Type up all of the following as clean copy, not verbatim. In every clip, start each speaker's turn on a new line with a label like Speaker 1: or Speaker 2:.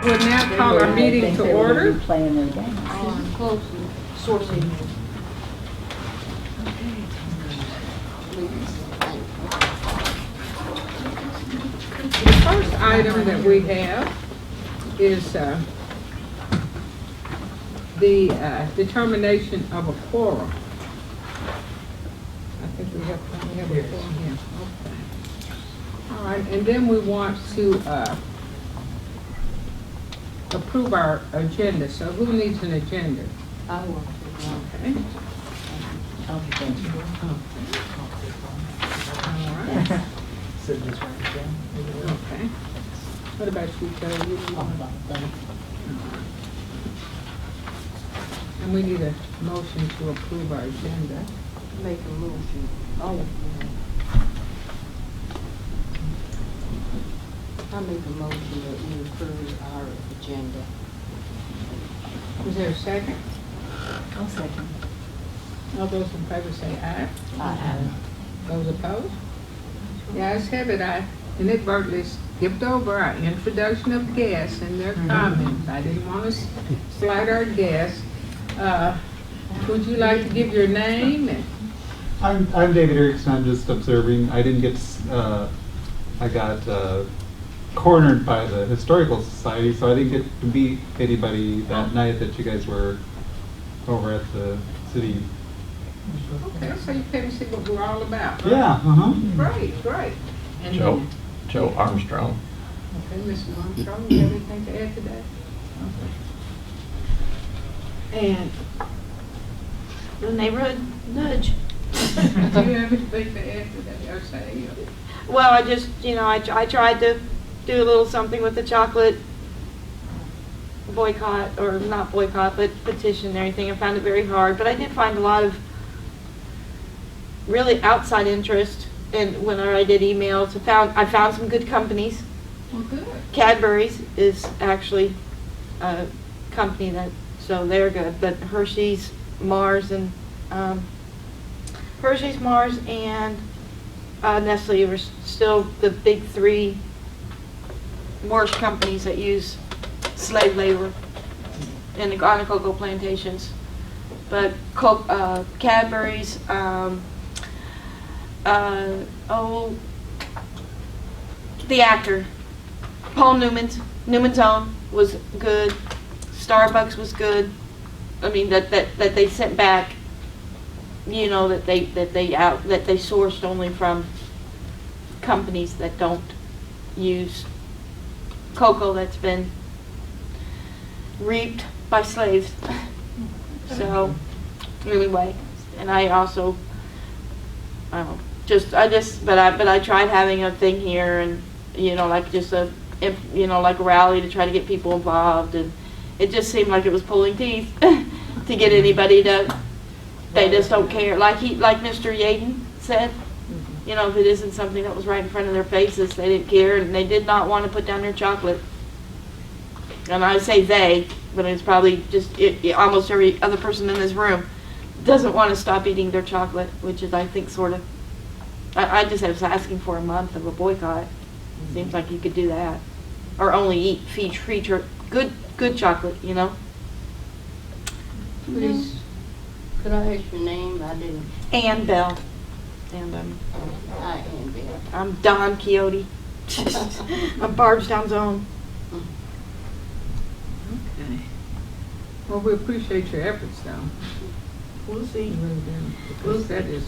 Speaker 1: We'll now call our meeting to order.
Speaker 2: Playing their game.
Speaker 3: Close sourcing.
Speaker 1: The first item that we have is the determination of a quorum. I think we have a quorum here. Okay. All right, and then we want to approve our agenda. So who needs an agenda?
Speaker 3: I will.
Speaker 1: Okay.
Speaker 2: Okay, thank you.
Speaker 1: All right.
Speaker 4: So just write it down.
Speaker 1: Okay. What about you, Joe? You do want to- And we need a motion to approve our agenda.
Speaker 3: Make a motion. Oh. I make a motion that we approve our agenda.
Speaker 1: Is there a second?
Speaker 2: I'll second.
Speaker 1: All those in favor say aye.
Speaker 3: Aye.
Speaker 1: Those opposed? The ayes have it. I inadvertently skipped over our introduction of guests and their comments. I didn't want to slight our guests. Would you like to give your name?
Speaker 5: I'm David Erickson. I'm just observing. I didn't get, I got cornered by the Historical Society, so I didn't get to meet anybody that night that you guys were over at the city.
Speaker 1: Okay, so you came to see what we're all about. Right?
Speaker 5: Yeah, uh-huh.
Speaker 1: Great, great. And
Speaker 6: Joe Armstrong.
Speaker 1: Okay, Mr. Armstrong, you have anything to add to that? Okay. And
Speaker 7: The neighborhood nudge.
Speaker 1: do you have anything to add to that, or say?
Speaker 7: Well, I just, I tried to do a little something with the chocolate boycott, or not boycott, but petition and everything. I found it very hard, but I did find a lot of really outside interest. And when I did emails, I found some good companies.
Speaker 1: Well, good.
Speaker 7: Cadbury's is actually a company so they're good. But Hershey's, Mars, and Nestle were still the big three worst companies that use slave labor on the cocoa plantations. But Cadbury's, the actor Paul Newman's Own was good. Starbucks was good. I mean that they sent back, that they sourced only from companies that don't use cocoa that's been reaped by slaves. So anyway, and I also, but I tried having a thing here, and like just like a rally to try to get people involved, and it just seemed like it was pulling teeth to get anybody to. They just don't care. Like Mr. Yaden said, if it isn't something that was right in front of their faces, they didn't care, and they did not want to put down their chocolate. And I say they, but it's probably just almost every other person in this room doesn't want to stop eating their chocolate, which is, I think, sort of. I just was asking for a month of a boycott. It seems like you could do that, or only feed good chocolate,
Speaker 1: Please.
Speaker 3: Could I ask your name? I didn't.
Speaker 7: Ann Bell, and
Speaker 3: Hi, Ann Bell.
Speaker 7: I'm Don Quixote. I'm Bardstown's own.
Speaker 1: Okay. Well, we appreciate your efforts, though.
Speaker 7: We'll see.
Speaker 1: We really do. Because that is,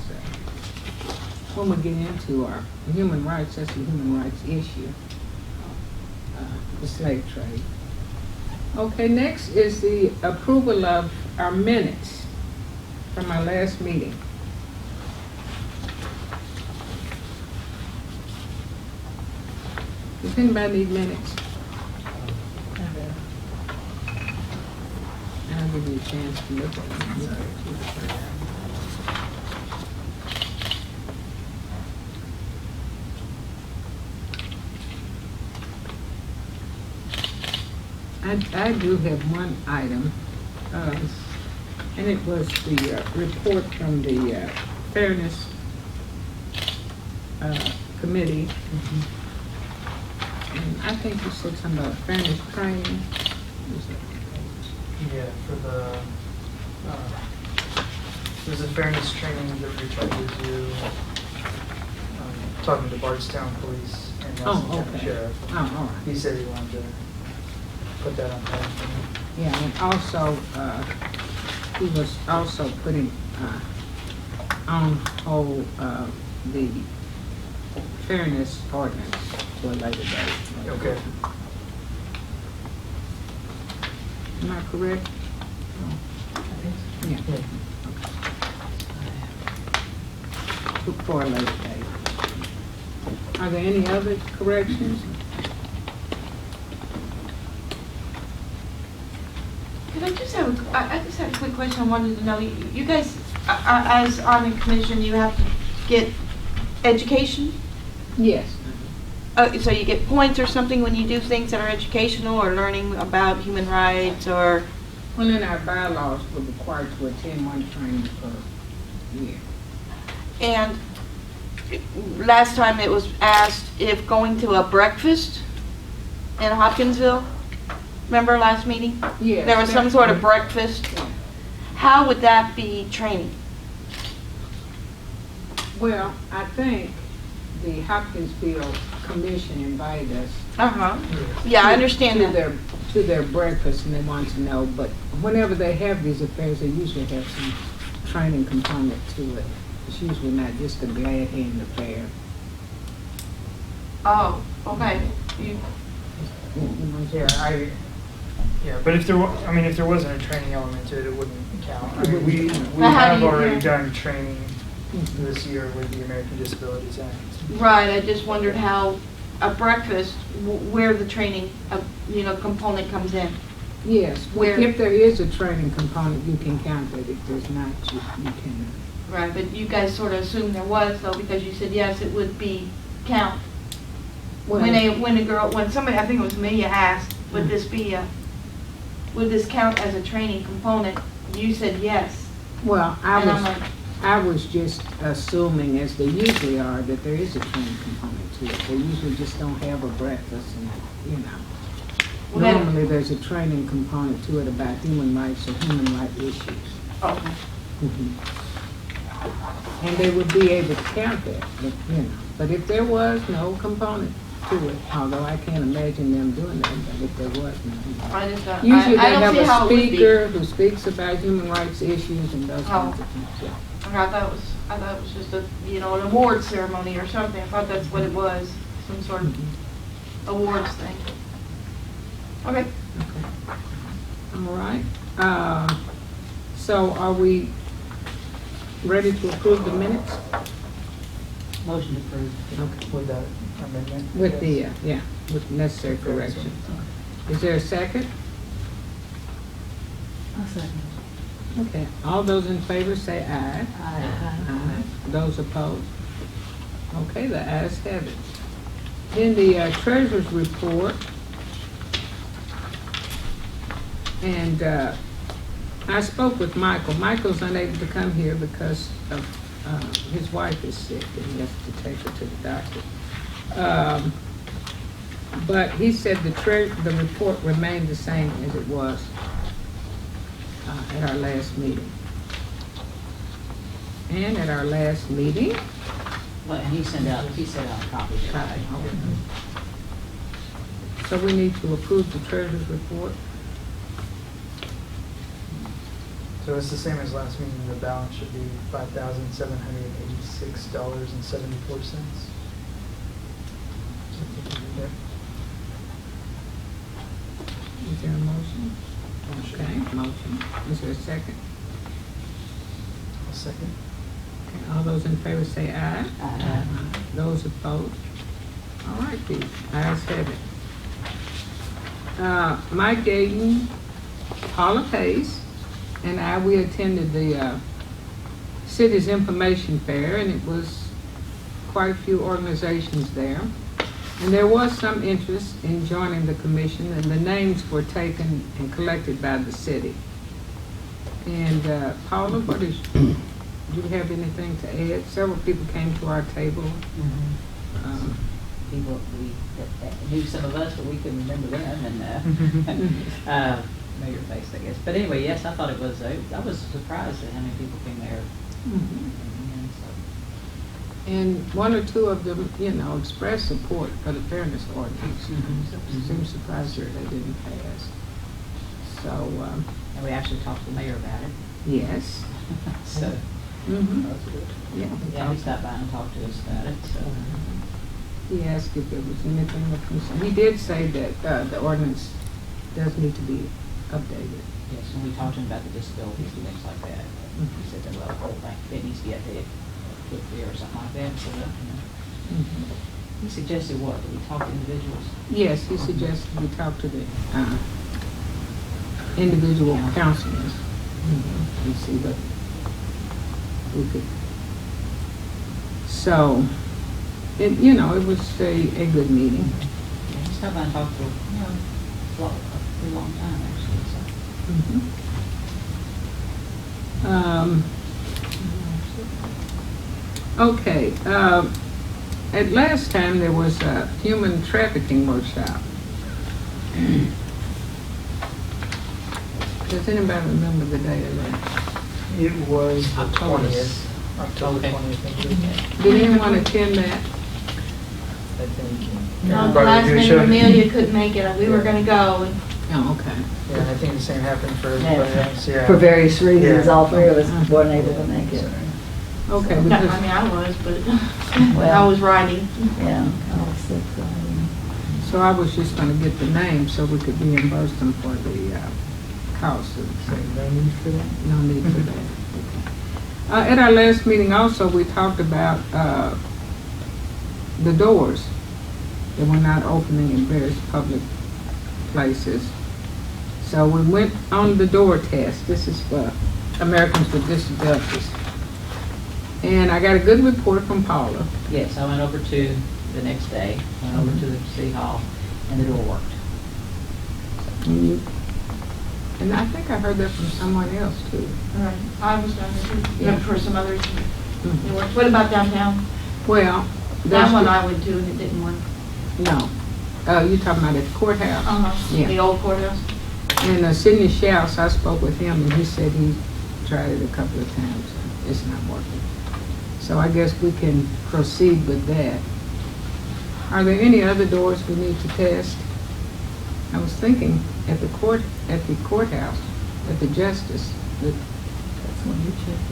Speaker 1: when we get into our human rights, that's a human rights issue, the slave trade. Okay, next is the approval of our minutes from our last meeting. Does anybody need minutes? I'll give you a chance to look at them. I do have one item, and it was the report from the Fairness Committee And I think you said something about fairness training.
Speaker 4: Yeah, for the, there's a fairness training that we're trying to do, talking to Bardstown Police and Nelson
Speaker 1: Oh,
Speaker 4: County
Speaker 1: okay.
Speaker 4: Sheriff.
Speaker 1: Oh, all right.
Speaker 4: He said he wanted to put that on hold for me.
Speaker 1: Yeah, and also, he was also putting on hold the fairness ordinance for a later date.
Speaker 4: Okay.
Speaker 1: Am I correct? Yeah. For a later date. Are there any other corrections?
Speaker 7: Could I just have, I just had a quick question I wanted to know. You guys, as on the commission, you have to get education?
Speaker 1: Yes.
Speaker 7: So you get points or something when you do things that are educational or learning about human rights or?
Speaker 1: Well, in our bylaws, we're required to attend one training per year.
Speaker 7: And last time it was asked if going to a breakfast in Hopkinsville, remember last meeting?
Speaker 1: Yes.
Speaker 7: There was some sort of breakfast. How would that be training?
Speaker 1: Well, I think the Hopkinsville Commission invited us
Speaker 7: Uh-huh. Yeah, I understand
Speaker 1: to
Speaker 7: that.
Speaker 1: to their breakfast, and they want to know, but whenever they have these affairs, they usually have some training component to it. It's usually not just a glad hand affair.
Speaker 7: Oh, okay. You,
Speaker 4: Yeah, but if there, I mean, if there wasn't a training element to it, it wouldn't count. I
Speaker 1: It
Speaker 4: mean, we
Speaker 1: wouldn't count.
Speaker 7: But how do
Speaker 4: have
Speaker 7: you-
Speaker 4: already
Speaker 7: yeah.
Speaker 4: done training this year with the American Disabilities Act.
Speaker 7: right, I just wondered how a breakfast, where the training, component comes in.
Speaker 1: Yes,
Speaker 7: Where-
Speaker 1: if there is a training component, you can count it. If there's not, you cannot.
Speaker 7: Right, but you guys sort of assumed there was though, because you said, yes, it would be count. When somebody, I think it was me, asked, would this count as a training component? You said yes.
Speaker 1: Well,
Speaker 7: And I'm like,
Speaker 1: I was just assuming, as they usually are, that there is a training component to it. They usually just don't have a breakfast and,
Speaker 7: Well, then-
Speaker 1: normally there's a training component to it about human rights or human rights issues.
Speaker 7: okay.
Speaker 1: Mhm. And they would be able to count that, but if there was no component to it, although I can't imagine them doing that, but if there was none.
Speaker 7: I just don't,
Speaker 1: Usually
Speaker 7: I
Speaker 1: they
Speaker 7: don't
Speaker 1: have
Speaker 7: see how
Speaker 1: a
Speaker 7: it would be.
Speaker 1: speaker who speaks about human rights issues and those
Speaker 7: Oh.
Speaker 1: kinds of things, yeah.
Speaker 7: I thought it was just a, an award ceremony or something. I thought that's what it was, some sort of awards thing. Okay.
Speaker 1: All right. So are we ready to approve the minutes?
Speaker 3: Motion approved.
Speaker 1: Okay.
Speaker 4: With that amendment?
Speaker 1: With the,
Speaker 4: yes.
Speaker 1: with necessary correction. Is there a second?
Speaker 2: I'll second.
Speaker 1: Okay. All those in favor say aye.
Speaker 3: Aye.
Speaker 1: Aye. Those opposed? Okay, the ayes have it. Then the treasurer's report. And I spoke with Michael. Michael's unable to come here because of, his wife is sick and he has to take her to the doctor. But he said the report remained the same as it was at our last meeting. And at our last meeting,
Speaker 3: Well, and he sent out a copy. of it.
Speaker 1: so we need to approve the treasurer's report.
Speaker 4: So it's the same as last meeting, the balance should be $5,786.74. Yep.
Speaker 1: Is there a motion? Okay, motion. Is there a second?
Speaker 4: I'll second.
Speaker 1: Okay, all those in favor say aye.
Speaker 3: Aye.
Speaker 1: Those opposed? All right, Pete, ayes have it. Mike Dayton, Paula Pace, and we attended the city's information fair, and it was quite a few organizations there. And there was some interest in joining the commission, and the names were taken and collected by the city. And Paula, do you have anything to add? Several people came to our table.
Speaker 2: people that knew some of us, but we couldn't remember them, and know your face, I guess. But anyway, yes, I thought it was. I was surprised at how many people came there.
Speaker 1: Mhm.
Speaker 2: And so,
Speaker 1: And one or two of them, expressed support for the fairness ordinance.
Speaker 2: Mhm.
Speaker 1: Seemed surprised that they didn't pass. So,
Speaker 2: and we actually talked to the mayor about it.
Speaker 1: yes.
Speaker 2: So
Speaker 1: Mhm. Yeah. we
Speaker 2: yeah, he
Speaker 1: talked-
Speaker 2: stopped by and talked to us about it. So
Speaker 1: He asked if there was anything of concern. He did say that the ordinance does need to be updated.
Speaker 2: yes, when we talked to him about the disabilities and things like that, he said that well, the whole thing it needs to be updated quickly or something like that. So
Speaker 1: Mhm.
Speaker 2: he suggested what? That we talk to individuals.
Speaker 1: Yes, he suggested we talk to the individual councilors and see what we could. So, it was a good meeting.
Speaker 2: Yeah, he stopped by and talked for a pretty long time actually.
Speaker 1: Okay, at last time there was a human trafficking workshop. Does anybody remember the day of that?
Speaker 4: It was the
Speaker 2: October.
Speaker 4: 20th. October
Speaker 2: Okay.
Speaker 4: 20th, I think.
Speaker 1: Did anyone attend that?
Speaker 4: I think.
Speaker 7: No, the
Speaker 4: Everybody
Speaker 7: last
Speaker 4: do
Speaker 7: minute
Speaker 4: show.
Speaker 7: Amelia couldn't make it. We were gonna go, and
Speaker 1: Oh, okay.
Speaker 4: Yeah, and I think the same happened for everybody else, yeah.
Speaker 8: For various reasons,
Speaker 4: Yeah.
Speaker 8: all three of us weren't able to make it.
Speaker 1: Okay,
Speaker 7: I mean,
Speaker 1: because,
Speaker 7: I was, but I
Speaker 8: Well.
Speaker 7: was riding.
Speaker 8: Yeah, I was sick, so I didn't.
Speaker 1: so I was just gonna get the name so we could reimburse them for the cost of
Speaker 4: So no need for that?
Speaker 1: No need for that. Okay. At our last meeting also, we talked about the doors that were not opening in various public places. So we went on the door test. This is for Americans with Disabilities. And I got a good report from Paula.
Speaker 2: Yes, I went over to the next day, went over to the city hall, and the door worked.
Speaker 1: And I think I heard that from someone else too.
Speaker 7: Right. I was done with it.
Speaker 1: Yeah.
Speaker 7: For some others.
Speaker 1: Mhm.
Speaker 7: It worked. What about downtown?
Speaker 1: Well,
Speaker 7: That
Speaker 1: that's
Speaker 7: one I went to and it didn't work.
Speaker 1: no. You talking about at the courthouse? Yeah.
Speaker 7: The old courthouse.
Speaker 1: And Sidney Schaus, I spoke with him, and he said he tried it a couple of times, and it's not working. So I guess we can proceed with that. Are there any other doors we need to test? I was thinking at the courthouse, at the justice, that
Speaker 8: That's when you checked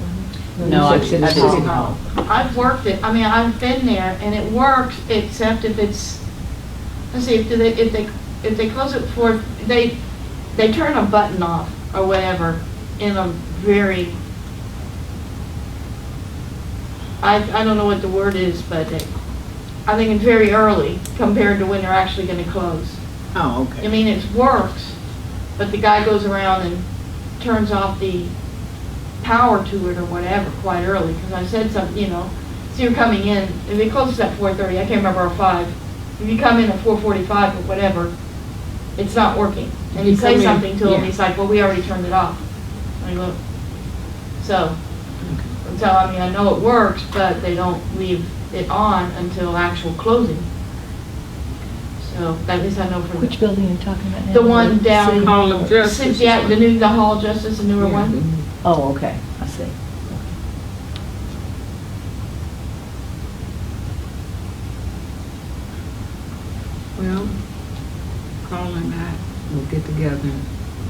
Speaker 8: on it.
Speaker 2: No, I
Speaker 1: said
Speaker 2: did
Speaker 1: City
Speaker 2: City
Speaker 1: Hall.
Speaker 2: Hall.
Speaker 7: I've worked it. I mean, I've been there and it works, except if it's, let's see, if they close it before, they turn a button off or whatever in a very, I don't know what the word is, but I think it's very early compared to when they're actually gonna close.
Speaker 1: oh,
Speaker 7: I
Speaker 1: okay.
Speaker 7: mean, it works, but the guy goes around and turns off the power to it or whatever quite early, because I said something, so you're coming in, if it closes at 4:30, I can't remember, or 5. If you come in at 4:45 or whatever, it's not working. And you
Speaker 1: You come
Speaker 7: say
Speaker 1: in,
Speaker 7: something to him,
Speaker 1: yeah.
Speaker 7: he's like, well, we already turned it off. I go, so, I mean, I know it works, but they don't leave it on until actual closing. So, at least I know for
Speaker 8: Which building are you talking about now?
Speaker 7: The one down
Speaker 8: City
Speaker 1: Hall of Justice.
Speaker 7: Yeah, the Hall of Justice, the newer one.
Speaker 8: Oh, okay, I see.
Speaker 1: Well, Carl and I will get together and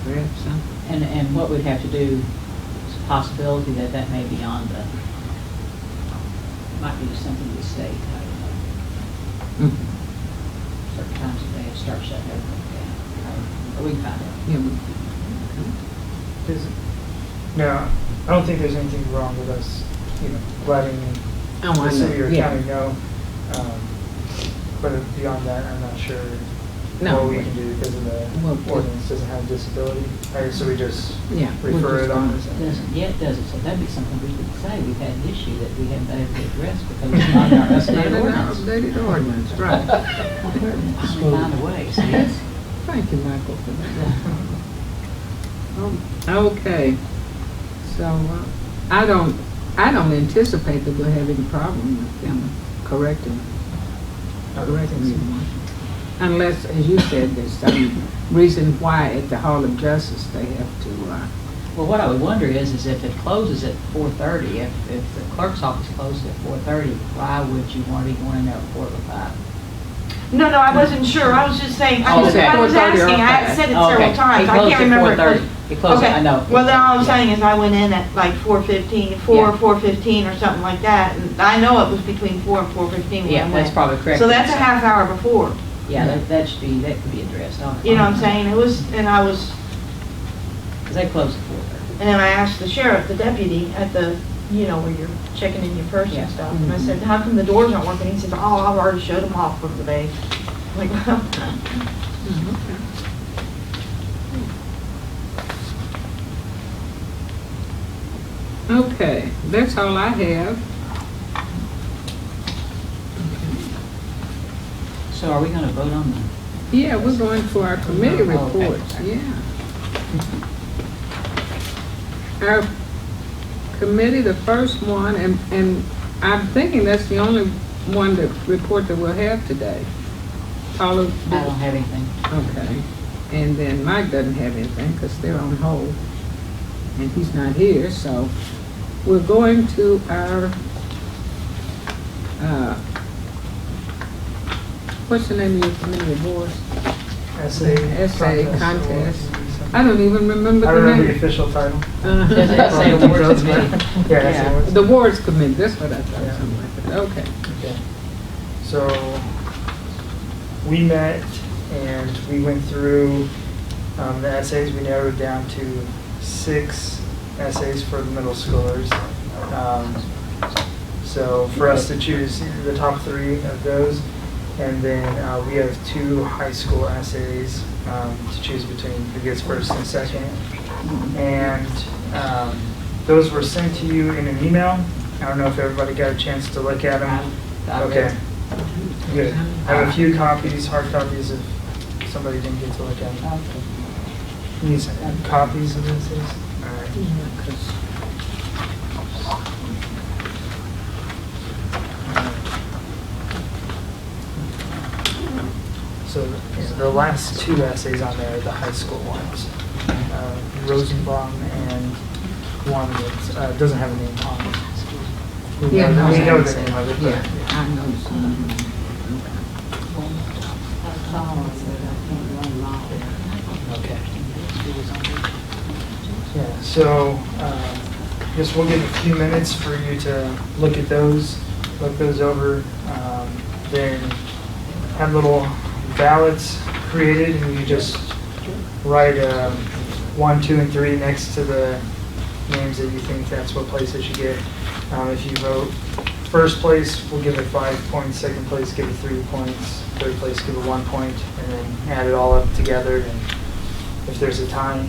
Speaker 1: grab something.
Speaker 2: And what we'd have to do, is a possibility that may be on the, might be just something to the state, I don't know. Certain times of day, it starts shutting everything down. But we can find out.
Speaker 1: Yeah,
Speaker 4: No, I don't think there's anything wrong with us, letting
Speaker 1: Oh, I
Speaker 4: the city
Speaker 1: know,
Speaker 4: or
Speaker 1: yeah.
Speaker 4: county know. But beyond that, I'm not sure
Speaker 1: No.
Speaker 4: what we can do because of
Speaker 1: Well,
Speaker 4: the ordinance doesn't have disability. So we just
Speaker 1: Yeah, we're
Speaker 4: refer
Speaker 1: just
Speaker 4: it on.
Speaker 1: gonna-
Speaker 4: as a-
Speaker 2: Doesn't yet, does it? So that'd be something we could say, we've had an issue that we haven't been able to address because it's not in our
Speaker 1: That's not
Speaker 2: updated
Speaker 1: in our
Speaker 2: ordinance.
Speaker 1: updated ordinance, right.
Speaker 2: We find a way, so yes.
Speaker 1: Thank you, Michael, for that. Okay, so I don't anticipate that we'll have any problem with them correcting correct me if I'm wrong. Unless, as you said, there's some reason why at the Hall of Justice they have to,
Speaker 2: Well, what I would wonder is if it closes at 4:30, if the clerk's office closes at 4:30, why would you want to be going in there at 4:05?
Speaker 7: No, I wasn't sure. I was just saying,
Speaker 2: Oh, okay.
Speaker 7: I was
Speaker 1: 4:30 or
Speaker 7: asking, I had
Speaker 1: 5.
Speaker 7: said it
Speaker 2: Oh, okay.
Speaker 7: several times.
Speaker 2: It
Speaker 7: I
Speaker 2: closed
Speaker 7: can't
Speaker 2: at
Speaker 7: remember.
Speaker 2: 4:30. It closed,
Speaker 7: Okay.
Speaker 2: I know.
Speaker 7: Well, then all I'm
Speaker 2: Yeah.
Speaker 7: saying is I went in at like 4:15,
Speaker 2: Yeah.
Speaker 7: 4:15 or something like that. And I know it was between 4 and 4:15 when I
Speaker 2: Yeah,
Speaker 7: went.
Speaker 2: that's probably correct.
Speaker 7: So that's a half hour before.
Speaker 2: Yeah, that could be addressed.
Speaker 7: You know what I'm saying? It was, and I was,
Speaker 2: Because they close at 4:30.
Speaker 7: and then I asked the sheriff, the deputy at the, where you're checking in your purse
Speaker 2: Yeah.
Speaker 7: and stuff. And I said, how come the doors aren't working? He said, oh, I've already showed them off for the day. I'm like, well,
Speaker 1: okay, that's all I have.
Speaker 2: So are we going to vote on the?
Speaker 1: Yeah, we're going for our committee
Speaker 2: Oh, okay.
Speaker 1: reports, yeah. Our committee, the first one, and I'm thinking that's the only one report that we'll have today. Paula?
Speaker 2: I don't have anything.
Speaker 1: Okay, and then Mike doesn't have anything because they're on hold, and he's not here, so we're going to our, what's the name of your committee awards? Essay contest. I don't even remember
Speaker 4: I
Speaker 1: the
Speaker 4: remember the
Speaker 1: name.
Speaker 4: official title.
Speaker 2: There's an essay awards committee.
Speaker 4: Yeah, essay awards.
Speaker 1: The awards committee, that's what I thought,
Speaker 4: Yeah.
Speaker 1: something like that, okay.
Speaker 4: Okay. So, we met and we went through the essays. We narrowed down to 6 essays for the middle schoolers. So for us to choose the top 3 of those, and then we have 2 high school essays to choose between who gets first and second. And those were sent to you in an email. I don't know if everybody got a chance to look at them.
Speaker 2: I read
Speaker 4: Okay,
Speaker 2: it.
Speaker 4: good. I have a few copies, hard copies, if somebody didn't get to look at them.
Speaker 2: Okay.
Speaker 4: Need some copies of this? All right.
Speaker 1: Yeah, 'cause
Speaker 4: So the last 2 essays on there are the high school ones. Rosenbaum and one that doesn't have a name on it. We
Speaker 1: Yeah,
Speaker 4: know
Speaker 1: no,
Speaker 4: the
Speaker 1: that's
Speaker 4: name of it, but
Speaker 1: yeah, I know some.
Speaker 4: okay. Yeah, so I guess we'll give a few minutes for you to look at those, look those over, then have little ballots created, and you just write 1, 2, and 3 next to the names that you think that's what place they should get. If you vote first place, we'll give it 5 points, second place, give it 3 points, third place, give it 1 point, and then add it all up together. And if there's a tie,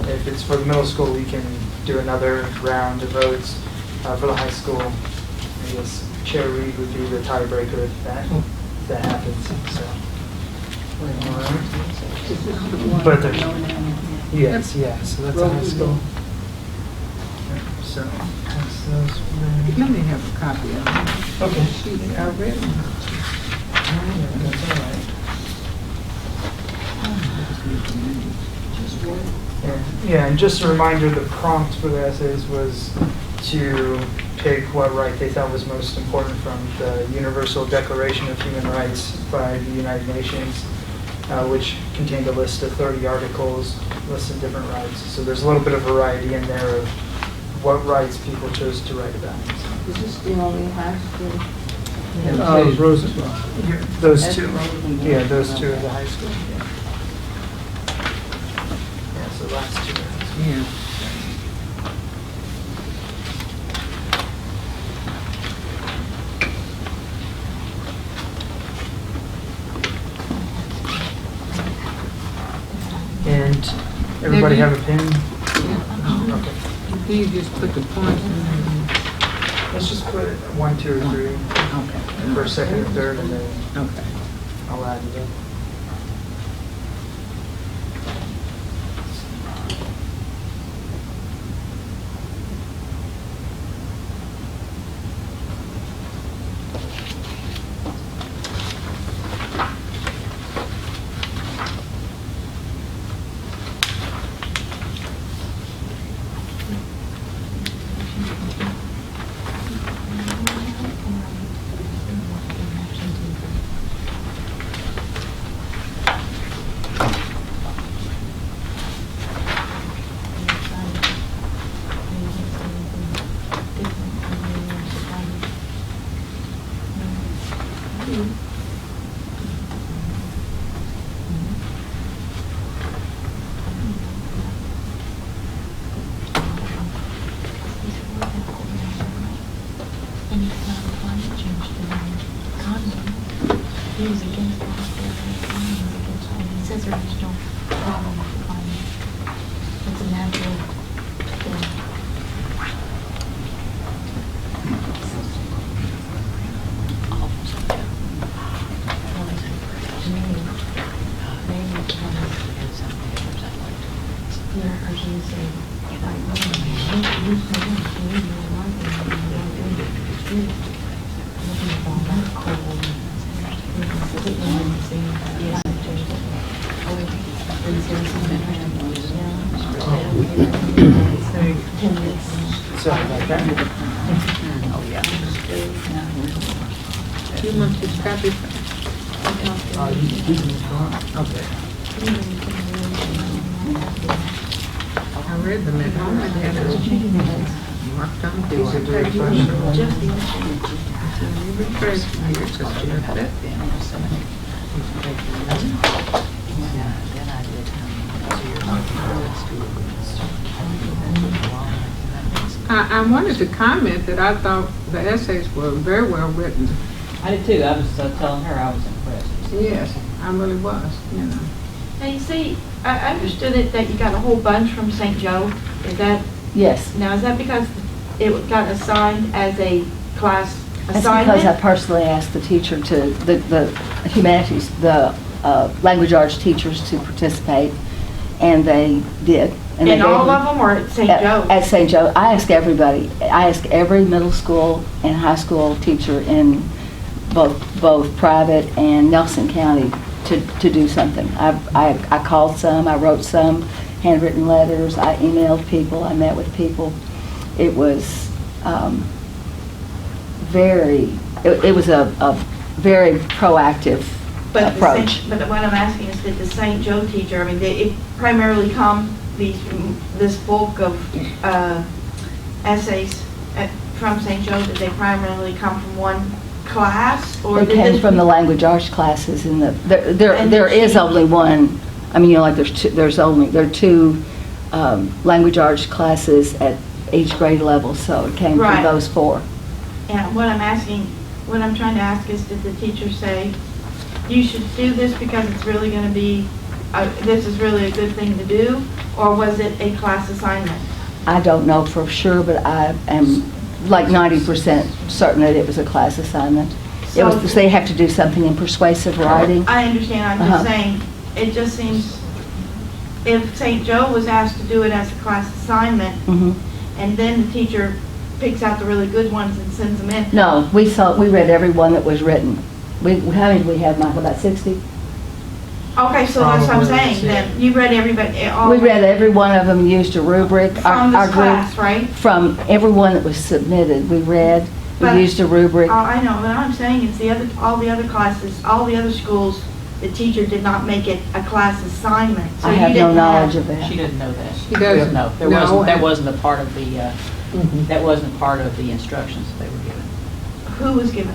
Speaker 4: if it's for the middle school, we can do another round of votes. For the high school, I guess Chair Reed would be the tiebreaker if that happens. So. But there's, yes, yeah, so that's a high school. So, pass those around.
Speaker 1: Let me have a copy of it.
Speaker 4: Okay.
Speaker 1: She, I read them.
Speaker 4: That's all right. Yeah, and just a reminder, the prompt for the essays was to pick what right they thought was most important from the Universal Declaration of Human Rights by the United Nations, which contained a list of 30 articles, listing different rights. So there's a little bit of variety in there of what rights people chose to write about.
Speaker 3: Is this the only high school?
Speaker 4: Roosevelt. Those 2. Yeah, those 2 are the high school. Yeah, so last 2 are high school.
Speaker 1: Yeah.
Speaker 4: And everybody have a pen? Okay.
Speaker 1: Can you just put the points in there?
Speaker 4: Let's just put 1, 2, or 3
Speaker 1: Okay.
Speaker 4: for second and third, and then
Speaker 1: Okay.
Speaker 4: I'll add it up.
Speaker 9: says there's no problem with finding. It's a natural thing.
Speaker 4: Sorry about that.
Speaker 2: Oh, yeah.
Speaker 1: You want this copy?
Speaker 4: You can just go on.
Speaker 1: Okay. I read them at home, I had it marked on
Speaker 4: Is it
Speaker 1: the
Speaker 4: the refresh?
Speaker 1: refresh here, just check that. I wanted to comment that I thought the essays were very well written.
Speaker 2: I did too. I was telling her I was impressed.
Speaker 1: Yes, I really was, you know.
Speaker 9: Now, you see, I understood it that you got a whole bunch from St. Joe. Is that,
Speaker 8: Yes.
Speaker 9: now, is that because it got assigned as a class
Speaker 8: That's
Speaker 9: assignment?
Speaker 8: because I personally asked the teacher to, the humanities, the language arts teachers to participate, and they did. And they
Speaker 9: In
Speaker 8: gave
Speaker 9: all
Speaker 8: me-
Speaker 9: of them, or at St. Joe?
Speaker 8: At St. Joe. I ask everybody. I ask every middle school and high school teacher in both private and Nelson County to do something. I called some, I wrote some handwritten letters, I emailed people, I met with people. It was it was a very proactive
Speaker 9: But
Speaker 8: approach.
Speaker 9: But what I'm asking is, did the St. Joe teacher, I mean, it primarily come, this bulk of essays from St. Joe, did they primarily come from one class? Or
Speaker 8: They
Speaker 9: did
Speaker 8: came
Speaker 9: this
Speaker 8: from the
Speaker 9: be-
Speaker 8: language arts classes in the,
Speaker 9: And
Speaker 8: there
Speaker 9: did
Speaker 8: is
Speaker 9: she-
Speaker 8: only one, I mean, you know, like there are two language arts classes at each grade level, so it came from
Speaker 9: Right.
Speaker 8: those four.
Speaker 9: And what I'm trying to ask is, did the teacher say, you should do this because it's really going to be, this is really a good thing to do? Or was it a class assignment?
Speaker 8: I don't know for sure, but I am like 90% certain that it was a class assignment. It was,
Speaker 9: So-
Speaker 8: they have to do something in persuasive writing.
Speaker 9: I understand, I'm
Speaker 8: Uh-huh.
Speaker 9: just saying, it just seems, if St. Joe was asked to do it as a class assignment,
Speaker 8: Mhm.
Speaker 9: and then the teacher picks out the really good ones and sends them in.
Speaker 8: No, we read every one that was written. How many did we have, Michael, about 60?
Speaker 9: Okay, so that's what I'm
Speaker 4: Probably,
Speaker 9: saying,
Speaker 4: yeah.
Speaker 9: then, you read everybody, all.
Speaker 8: We read every one of them, used a rubric.
Speaker 9: From
Speaker 8: Our
Speaker 9: this
Speaker 8: group-
Speaker 9: class, right?
Speaker 8: From every one that was submitted, we read,
Speaker 9: But-
Speaker 8: we used a rubric.
Speaker 9: I know, what I'm saying is all the other classes, all the other schools, the teacher did not make it a class assignment. So
Speaker 8: I
Speaker 9: you
Speaker 8: have no
Speaker 9: didn't
Speaker 8: knowledge of
Speaker 2: She
Speaker 8: that.
Speaker 2: didn't know that.
Speaker 1: She doesn't.
Speaker 2: No,
Speaker 1: No,
Speaker 2: that
Speaker 1: and-
Speaker 2: wasn't a part of the,
Speaker 1: Mhm.
Speaker 2: that wasn't part of the instructions that they were given.
Speaker 9: Who was given?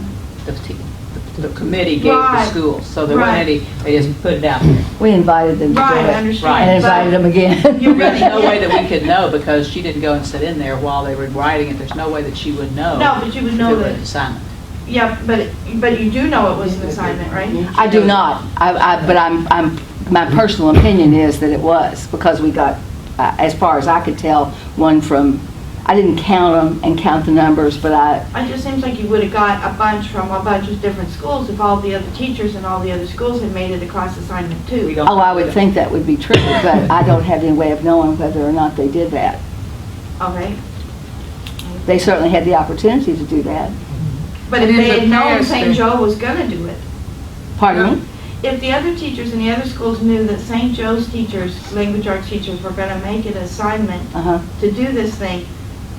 Speaker 2: The committee gave the
Speaker 9: Right.
Speaker 2: schools, so there wasn't
Speaker 9: Right.
Speaker 2: any, they just put it out there.
Speaker 8: We invited them to do
Speaker 9: Right, I
Speaker 8: it.
Speaker 9: understand.
Speaker 8: And invited them again.
Speaker 9: You
Speaker 2: There's
Speaker 9: really-
Speaker 2: no way that we could know, because she didn't go and sit in there while they were writing it. There's no way that she would know.
Speaker 9: No, but you would
Speaker 2: if
Speaker 9: know
Speaker 2: it was
Speaker 9: that-
Speaker 2: an assignment.
Speaker 9: Yeah, but you do know it was an assignment, right?
Speaker 8: I do not, but my personal opinion is that it was, because we got, as far as I could tell, one from, I didn't count them and count the numbers, but
Speaker 9: It just seems like you would have got a bunch from a bunch of different schools if all the other teachers and all the other schools had made it a class assignment
Speaker 2: We
Speaker 9: too.
Speaker 2: don't-
Speaker 8: I would think that would be true, but I don't have any way of knowing whether or not they did that.
Speaker 9: Okay,
Speaker 8: They certainly had the opportunity to do that.
Speaker 9: but if
Speaker 1: And in
Speaker 9: they
Speaker 1: the
Speaker 9: had known
Speaker 1: past,
Speaker 9: St.
Speaker 1: they-
Speaker 9: Joe was gonna do it,
Speaker 8: Pardon me?
Speaker 9: if the other teachers in the other schools knew that St. Joe's teachers, language arts teachers, were gonna make it an assignment
Speaker 8: Uh-huh.
Speaker 9: to do this thing,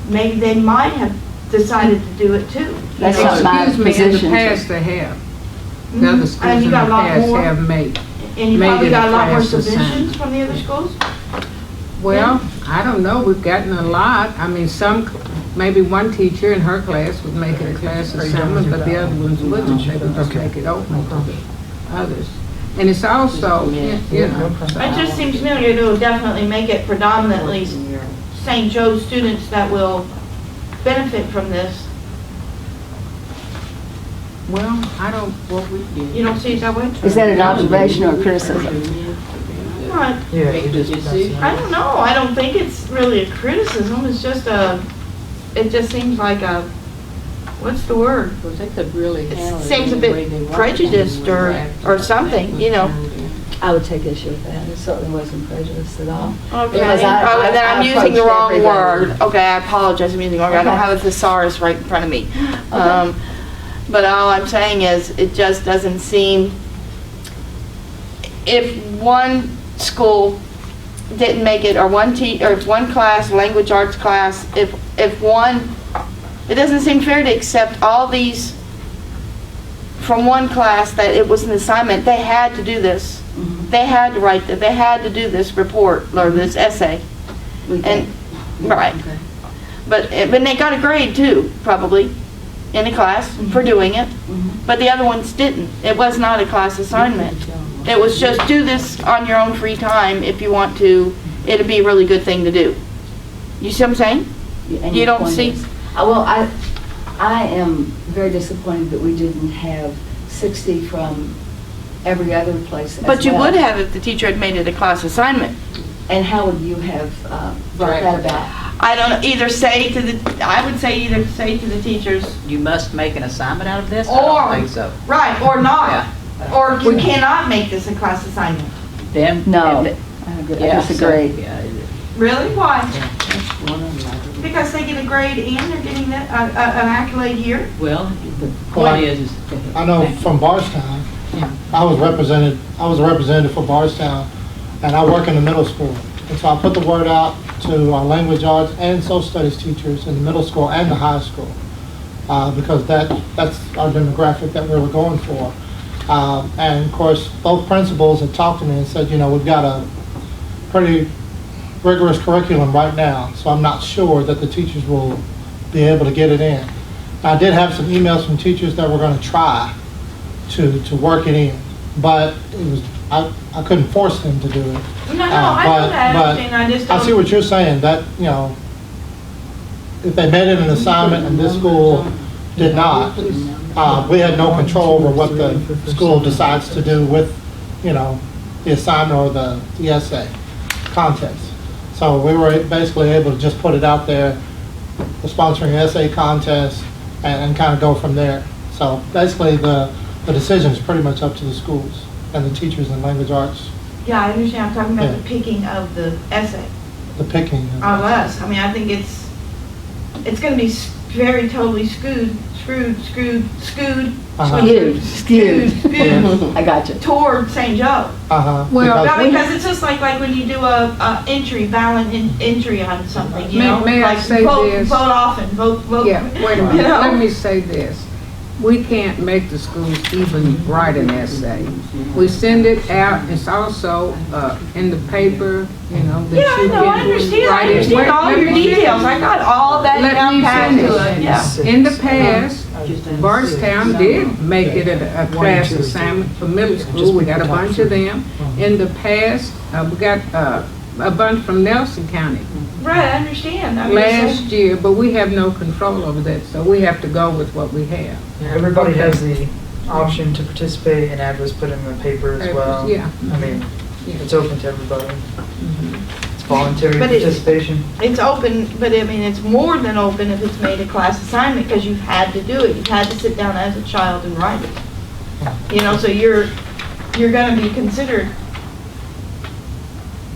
Speaker 9: maybe they might have decided to do it too.
Speaker 8: That's not my
Speaker 1: Excuse me, in the
Speaker 8: position to-
Speaker 1: past they have. The other
Speaker 9: Mhm.
Speaker 1: schools
Speaker 9: And
Speaker 1: in
Speaker 9: you
Speaker 1: the
Speaker 9: got a lot
Speaker 1: past
Speaker 9: more?
Speaker 1: have made.
Speaker 9: And you
Speaker 1: made
Speaker 9: probably
Speaker 1: it
Speaker 9: got
Speaker 1: a
Speaker 9: a lot more
Speaker 1: class
Speaker 9: submissions
Speaker 1: assignment.
Speaker 9: from the other schools?
Speaker 1: Well, I don't know, we've gotten a lot. I mean, maybe one teacher in her class would make it a class
Speaker 4: Are you done
Speaker 1: assignment,
Speaker 4: with
Speaker 1: but
Speaker 4: your
Speaker 1: the other ones wouldn't. They would just
Speaker 4: Okay.
Speaker 1: make it open to the others. And it's also, you know.
Speaker 9: It just seems to me it will definitely make it predominantly St. Joe's students that will benefit from this.
Speaker 1: Well, I don't, what we did.
Speaker 9: You don't see it that way?
Speaker 8: Is that an observation or criticism?
Speaker 9: What?
Speaker 4: Yeah,
Speaker 2: Did
Speaker 4: you just,
Speaker 2: you see?
Speaker 9: I don't know, I don't think it's really a criticism, it's just it just seems like what's the word?
Speaker 3: Because they could really handle
Speaker 9: It
Speaker 3: it.
Speaker 9: seems a
Speaker 3: any way they
Speaker 9: bit
Speaker 3: wanted
Speaker 9: prejudiced
Speaker 3: to.
Speaker 9: or something, you know.
Speaker 8: I would take issue with that. It certainly wasn't prejudiced at all.
Speaker 9: Okay,
Speaker 8: Because I-
Speaker 9: then I'm
Speaker 8: I
Speaker 9: using the
Speaker 8: approached
Speaker 9: wrong
Speaker 8: everybody.
Speaker 9: word. Okay, I apologize, I'm using the wrong word. I don't
Speaker 8: Okay.
Speaker 9: have a thesaurus right in front of me. But all I'm saying is, it just doesn't seem, if one school didn't make it, or if one class, language arts class, if one, it doesn't seem fair to accept all these from one class that it was an assignment, they had to do this. They had to write that, they had to do this report, or this essay.
Speaker 8: We
Speaker 9: And,
Speaker 8: can't.
Speaker 9: right.
Speaker 8: Okay.
Speaker 9: But they got a grade too, probably, in a class for doing it. But the other ones didn't. It was not a class assignment. It was just do this on your own free time if you want to. It'd be a really good thing to do. You see what I'm saying?
Speaker 8: And
Speaker 9: You
Speaker 8: your
Speaker 9: don't
Speaker 8: point
Speaker 9: see-
Speaker 8: is- Well, I am very disappointed that we didn't have 60 from every other place as
Speaker 9: But you
Speaker 8: well.
Speaker 9: would have if the teacher had made it a class assignment.
Speaker 8: And how would you have brought that about?
Speaker 9: I don't know, I would say either say to the teachers,
Speaker 2: You must make an assignment out of this? I
Speaker 9: Or-
Speaker 2: don't think so.
Speaker 9: right, or not.
Speaker 2: Yeah.
Speaker 9: Or you cannot make this a class assignment.
Speaker 2: Them?
Speaker 8: No,
Speaker 2: and the-
Speaker 8: I
Speaker 2: yeah,
Speaker 8: disagree.
Speaker 2: so, yeah,
Speaker 9: Really? Why?
Speaker 3: One of them, like,
Speaker 9: Because they get a grade and they're getting an accolade here?
Speaker 2: Well, the
Speaker 10: Well,
Speaker 2: point is.
Speaker 10: I know from Bardstown, I was a representative for Bardstown, and I work in the middle school. And so I put the word out to our language arts and social studies teachers in the middle school and the high school, because that's our demographic that we were going for. And of course, both principals had talked to me and said, we've got a pretty rigorous curriculum right now, so I'm not sure that the teachers will be able to get it in. I did have some emails from teachers that were going to try to work it in, but it was, I couldn't force them to do it.
Speaker 9: No, I know that, I just
Speaker 10: I see
Speaker 9: don't.
Speaker 10: what you're saying, that, if they made it an assignment and this school did not, we had no control over what the school decides to do with, the assignment or the essay contest. So we were basically able to just put it out there, we're sponsoring an essay contest, and kind of go from there. So basically, the decision is pretty much up to the schools and the teachers in language arts,
Speaker 9: Yeah, I understand, I'm talking about
Speaker 10: Yeah.
Speaker 9: the picking of the essay
Speaker 10: the picking.
Speaker 9: of us. I mean, I think it's gonna be very totally skewed
Speaker 8: Skewed. I got you.
Speaker 9: toward St. Joe.
Speaker 10: Uh-huh.
Speaker 1: Well,
Speaker 10: Because-
Speaker 9: Because it's just like when you do a valid entry on something, you know?
Speaker 1: May I
Speaker 9: like
Speaker 1: say
Speaker 9: vote,
Speaker 1: this?
Speaker 9: Vote often, vote.
Speaker 1: Yeah, wait a
Speaker 9: you
Speaker 1: minute,
Speaker 9: know?
Speaker 1: let me say this. We can't make the schools even write an essay. We send it out, it's also in the paper, that
Speaker 9: Yeah, I
Speaker 1: you
Speaker 9: know, I
Speaker 1: can
Speaker 9: understand,
Speaker 1: write it.
Speaker 9: all
Speaker 1: Let
Speaker 9: your
Speaker 1: me finish.
Speaker 9: details, I got all that
Speaker 1: Let
Speaker 9: down
Speaker 1: me
Speaker 9: pat
Speaker 1: finish.
Speaker 9: to it, yeah.
Speaker 1: In the past, Bardstown did make it a class assignment for middle school. We got a bunch of them. In the past, we got a bunch from Nelson County
Speaker 9: Right, I understand. I mean,
Speaker 1: last year, but we have no control over that, so we have to go with what we have.
Speaker 4: everybody has the option to participate, and ad was put in the paper as well.
Speaker 1: Yeah.
Speaker 4: I mean,
Speaker 1: Yeah.
Speaker 4: it's open to everybody. It's voluntary
Speaker 9: But it-
Speaker 4: participation.
Speaker 9: It's open, but I mean, it's more than open if it's made a class assignment, because you've had to do it. You've had to sit down as a child and write it. So you're gonna be considered,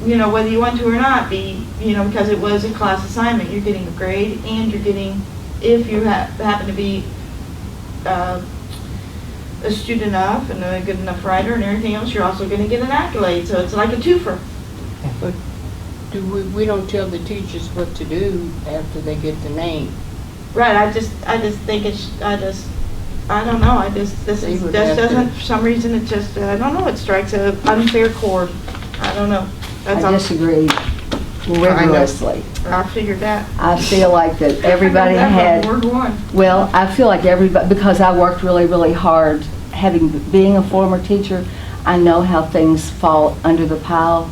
Speaker 9: whether you want to or not, because it was a class assignment, you're getting a grade, and you're getting, if you happen to be astute enough and a good enough writer and everything else, you're also gonna get an accolade, so it's like a twofer.
Speaker 3: But we don't tell the teachers what to do after they get the name.
Speaker 9: Right, I just think I don't know, this
Speaker 3: They would
Speaker 9: just
Speaker 3: have to-
Speaker 9: doesn't, for some reason, it just, I don't know, it strikes a unfair chord. I don't know. That's
Speaker 8: I
Speaker 9: all.
Speaker 8: disagree rigorously.
Speaker 9: I figured that.
Speaker 8: I feel like that everybody had,
Speaker 9: Word one.
Speaker 8: well, I feel like everybody, because I worked really, really hard, being a former teacher, I know how things fall under the pile,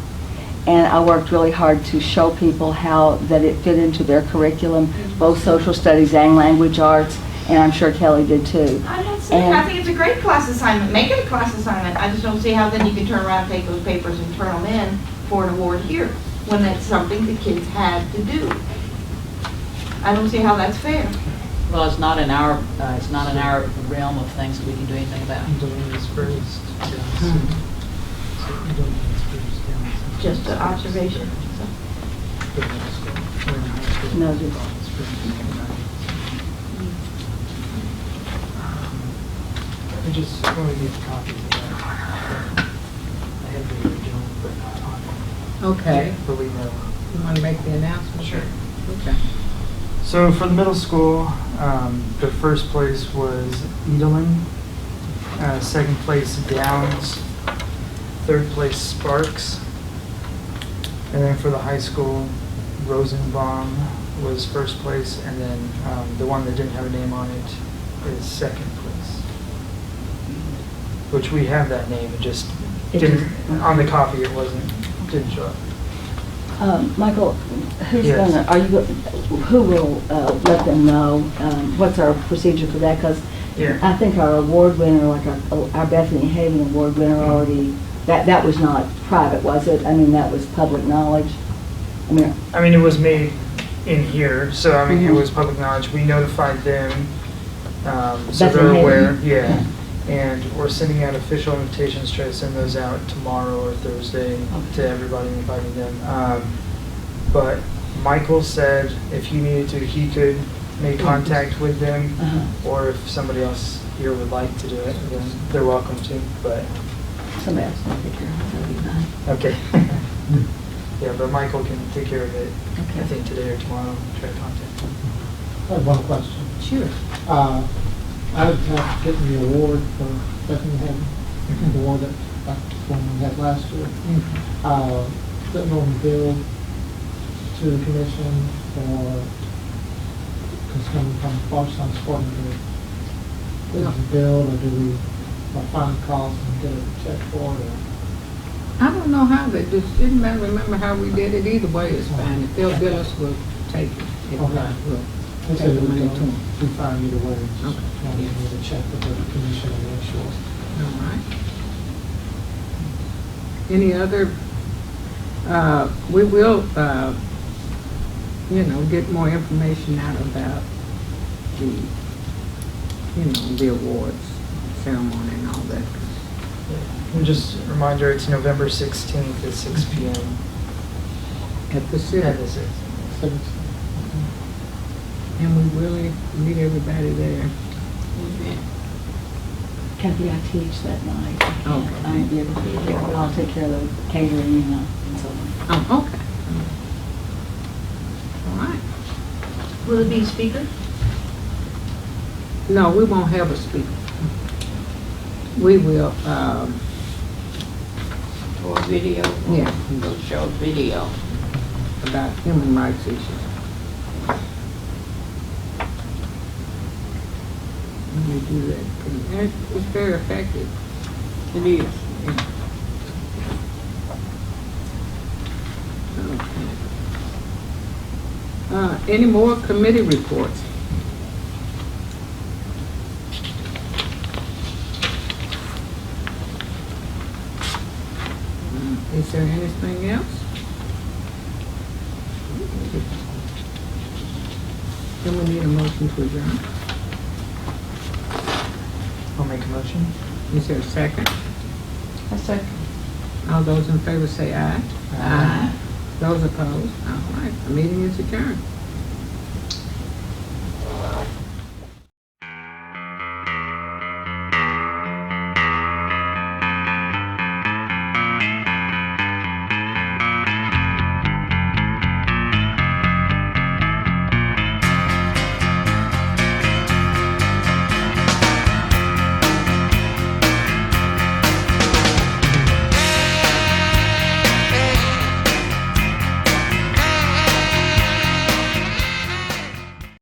Speaker 8: and I worked really hard to show people how that it fit into their curriculum, both social studies and language arts, and I'm sure Kelly did too.
Speaker 9: I'm not saying, I
Speaker 8: And-
Speaker 9: think it's a great class assignment, make it a class assignment. I just don't see how then you can turn around and take those papers and turn them in for an award here, when that's something the kids had to do. I don't see how that's fair.
Speaker 2: Well, it's not in our realm of things that we can do anything about.
Speaker 4: Delineates first.
Speaker 9: Just an observation.
Speaker 8: No, just-
Speaker 4: I just want to get copies of that. I have the original, but not on it.
Speaker 1: Okay.
Speaker 4: But we know.
Speaker 1: You want to make the announcement?
Speaker 4: Sure.
Speaker 1: Okay.
Speaker 4: So for the middle school, the first place was Edeling, second place Downs, third place Sparks, and then for the high school, Rosenbaum was first place, and then the one that didn't have a name on it is second place. Which we have that name, it just
Speaker 8: It
Speaker 4: didn't,
Speaker 8: just-
Speaker 4: on the copy it didn't show up.
Speaker 8: Michael, who's
Speaker 4: Yes.
Speaker 8: gonna, who will let them know, what's our procedure for that? Because
Speaker 4: Yeah.
Speaker 8: I think our award winner, like our Bethany Haven award winner already, that was not private, was it? I mean, that was public knowledge.
Speaker 4: I mean, it was made in here, so I mean, it
Speaker 8: Mhm.
Speaker 4: was public knowledge. We notified them, so
Speaker 8: Bethany
Speaker 4: they're aware,
Speaker 8: Haven.
Speaker 4: yeah. And we're sending out official invitations, try to send those out tomorrow or Thursday to everybody, inviting them. But Michael said if he needed to, he could make contact with them,
Speaker 8: Uh-huh.
Speaker 4: or if somebody else here would like to do it, then they're welcome to, but,
Speaker 8: Somebody else can take care of it, that'd be fine.
Speaker 4: okay. Yeah, but Michael can take care of it, I
Speaker 8: Okay.
Speaker 4: think today or tomorrow, try to contact him.
Speaker 10: I have one question.
Speaker 8: Sure.
Speaker 10: I was getting the award for Bethany Haven, the award that, like the one we had last year. Putting on the bill to the commission for, because coming from Bardstown Sporting Goods. Is the bill, or do we find the cost and get a check for it?
Speaker 1: I don't know how they do, didn't I remember how we did it? Either way is fine. If they'll bill us, we'll take it. If not,
Speaker 10: Okay.
Speaker 1: we'll
Speaker 10: They
Speaker 1: take
Speaker 10: said
Speaker 1: the
Speaker 10: it was
Speaker 1: money
Speaker 10: going
Speaker 1: to
Speaker 10: to
Speaker 1: them.
Speaker 10: be fine either way. Just
Speaker 1: Okay.
Speaker 10: wanted to get a check with the commission and make sure.
Speaker 1: All right. Any other, we will, get more information out about the awards ceremony and all that.
Speaker 4: And just a reminder, it's November 16th at 6 p.m.
Speaker 1: At the city.
Speaker 4: At the city.
Speaker 1: And we really need everybody there.
Speaker 8: Kathy, I teach that night.
Speaker 1: Okay.
Speaker 8: I won't be able to be here, but I'll take care of the catering and so on.
Speaker 1: Oh, okay. All right.
Speaker 9: Will it be a speaker?
Speaker 1: No, we won't have a speaker. We will,
Speaker 3: Or video.
Speaker 1: Yeah.
Speaker 3: We'll show video.
Speaker 1: about human rights issues. We do that. And it's very effective.
Speaker 3: It is.
Speaker 1: Okay. Any more committee reports? Is there anything else? Then we need a motion to adjourn.
Speaker 4: I'll make a motion.
Speaker 1: Is there a second?
Speaker 9: A second.
Speaker 1: All those in favor say aye. Aye. Those opposed? All right, the meeting is adjourned.